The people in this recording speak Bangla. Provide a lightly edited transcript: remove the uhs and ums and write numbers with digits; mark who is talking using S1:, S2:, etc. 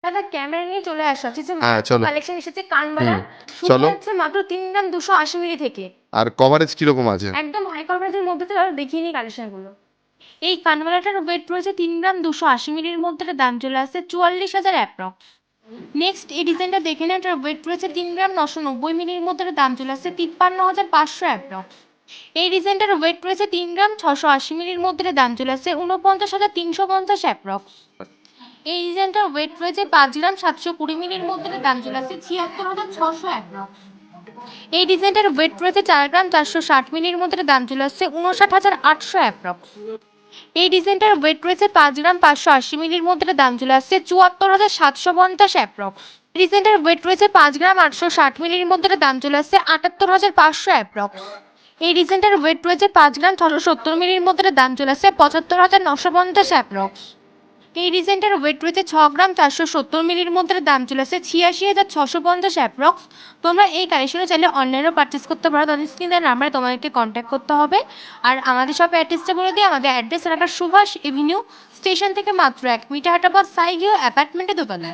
S1: দাদা ক্যামেরা নিয়ে চলে আসা কিছু
S2: হ্যাঁ চলো।
S1: কালেকশন এসেছে কানবালা।
S2: হুম।
S1: শুরু
S2: চলো।
S1: হচ্ছে মাত্র 3 গ্রাম 280 মিলি থেকে।
S2: আর কভারেজ কিরকম আছে?
S1: একদম হাই কভারেজের মধ্যে তো দাদা দেখিয়ে নিই কালেকশনগুলো। এই কানবালাটার ওয়েট রয়েছে 3 গ্রাম 280 মিলির মধ্যে, এটার দাম চলে আসছে 44,000 অ্যাপ্রক্স। নেক্সট এই ডিজাইনটা দেখে নেন, এটার ওয়েট রয়েছে 3 গ্রাম 990 মিলির মধ্যে, এটার দাম চলে আসছে 53,500 অ্যাপ্রক্স। এই ডিজাইনটার ওয়েট রয়েছে 3 গ্রাম 680 মিলির মধ্যে, এটার দাম চলে আসছে 49,350 অ্যাপ্রক্স। এই ডিজাইনটার ওয়েট রয়েছে 5 গ্রাম 720 মিলির মধ্যে, এটার দাম চলে আসছে 76,600 অ্যাপ্রক্স। এই ডিজাইনটার ওয়েট রয়েছে 4 গ্রাম 460 মিলির মধ্যে, এটার দাম চলে আসছে 59,800 অ্যাপ্রক্স। এই ডিজাইনটার ওয়েট রয়েছে 5 গ্রাম 580 মিলির মধ্যে, এটার দাম চলে আসছে 74,750 অ্যাপ্রক্স। ডিজাইনটার ওয়েট রয়েছে 5 গ্রাম 860 মিলির মধ্যে, এটার দাম চলে আসছে 78,500 অ্যাপ্রক্স। এই ডিজাইনটার ওয়েট রয়েছে 5 গ্রাম 670 মিলির মধ্যে, এটার দাম চলে আসছে 75,950 অ্যাপ্রক্স। এই ডিজাইনটার ওয়েট রয়েছে 6 গ্রাম 470 মিলির মধ্যে, এটার দাম চলে আসছে 86,650 অ্যাপ্রক্স। তোমরা এই কালেকশনে চাইলে অনলাইনেও পারচেস করতে পারো, তাদের স্ক্রিনের নাম্বারে তোমাদেরকে কন্ট্যাক্ট করতে হবে। আর আমাদের শপে অ্যাড্রেসটা বলে দিই, আমাদের অ্যাড্রেস এলাকার সুভাষ এভিনিউ, স্টেশন থেকে মাত্র 1 মিটার হাঁটা পথ, সাইগিও অ্যাপার্টমেন্টে দোকানে।